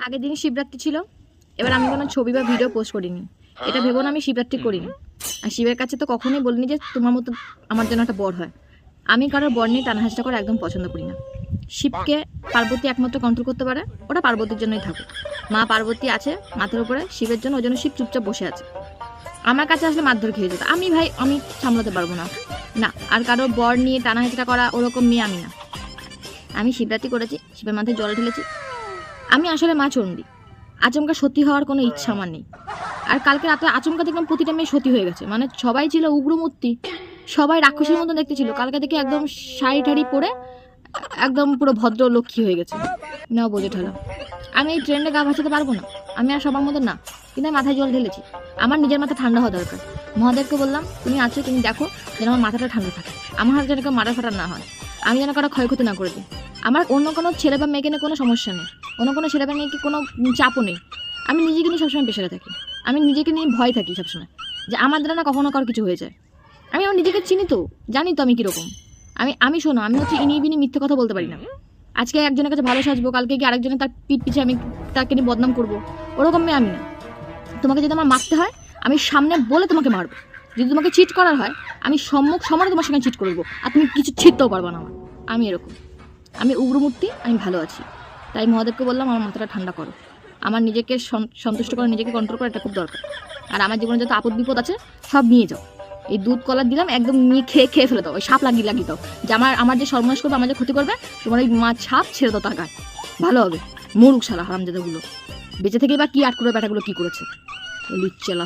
আগের দিন শিবরাত্রি ছিল। এবার আমি কোনো ছবি বা ভিডিও পোস্ট করিনি, এটা ভেবো না আমি শিবরাত্রি করিনি। আর শিবের কাছে তো কখনোই বলিনি যে তোমার মতো আমার জন্য একটা বর হয়। আমি কারোর বর নিয়ে টানাহাসটা করা একদম পছন্দ করি না। শিবকে পার্বতী একমাত্র কন্ট্রোল করতে পারে, ওটা পার্বতীর জন্যই থাকুক। মা পার্বতী আছে মাথার উপরে শিবের জন্য, ওই জন্য শিব চুপচাপ বসে আছে। আমার কাছে আসলে মারধর খেয়ে যেত, আমি সামলাতে পারবো না। না, আর কারোর বর নিয়ে টানাহাসটা করা ওরকম মেয়ে আমি না। আমি শিবরাত্রি করেছি, শিবের মাথায় জল ঢেলেছি। আমি আসলে মা চণ্ডী, আচমকা সত্যি হওয়ার কোনো ইচ্ছা আমার নেই। আর কালকে রাতে আচমকা দেখলাম প্রতিটা মেয়ে সত্যি হয়ে গেছে, মানে সবাই ছিল উগ্রমূর্তি, সবাই রাক্ষসীর মতো দেখতে ছিল। কালকে দেখে একদম শাড়ি টাড়ি পরে একদম পুরো ভদ্র লক্ষ্মী হয়ে গেছে। নাও বোঝে ঠেলা। আমি এই ট্রেন্ডে গা ভাসাতে পারবো না, আমি আর সবার মতো না, কিন্তু আমি মাথায় জল ঢেলেছি। আমার নিজের মাথা ঠান্ডা হওয়া দরকার। মহাদেবকে বললাম তুমি আছো, তুমি দেখো যেন আমার মাথাটা ঠান্ডা থাকে, আমার হাতে যেন কেউ মাথা ফাটা না হয়, আমি যেন কারো ক্ষয়ক্ষতি না করে দিই। আমার অন্য কোনো ছেলে বা মেয়েকে নিয়ে কোনো সমস্যা নেই, অন্য কোনো ছেলে বা মেয়েকে কোনো চাপও নেই। আমি নিজেকে নিয়ে সবসময় পেশারে থাকি, আমি নিজেকে নিয়ে ভয় থাকি সবসময় যে আমার দ্বারা না কখনো কারো কিছু হয়ে যায়। আমি আমার নিজেকে চিনি তো, জানি তো আমি কীরকম। আমি শোনো, আমি হচ্ছে ইনি বিনি মিথ্যে কথা বলতে পারি না। আজকে একজনের কাছে ভালো সাজবো, কালকে কি আরেকজনের তার পিঠ পিছে আমি তাকে নিয়ে বদনাম করবো, ওরকম মেয়ে আমি না। তোমাকে যদি আমার মারতে হয় আমি সামনে বলে তোমাকে মারবো, যদি তোমাকে চিট করার হয় আমি সমানে তোমার সঙ্গে চিট করবো, আর তুমি কিছু ছিটতেও পারবো না আমার। আমি এরকম, আমি উগ্রমূর্তি, আমি ভালো আছি। তাই মহাদেবকে বললাম আমার মাথাটা ঠান্ডা করো, আমার নিজেকে সন্তুষ্ট করা, নিজেকে কন্ট্রোল করা এটা খুব দরকার। আর আমার জীবনে যত আপদ বিপদ আছে সব নিয়ে যাও। এই দুধ কলা দিলাম, একদম নিয়ে খেয়ে ফেলে দাও, ওই সাপ লাগিয়ে দাও যে আমার যে সর্বনাশ করবে, আমার যে ক্ষতি করবে, তোমার ওই মা ছাপ ছেড়ে দাও তার গায়ে, ভালো হবে। মরুক শালা হারামজাদাগুলো, বেঁচে থেকেই বা কি আট করে ব্যাটাগুলো কি করেছে, লিচ্ছেলা।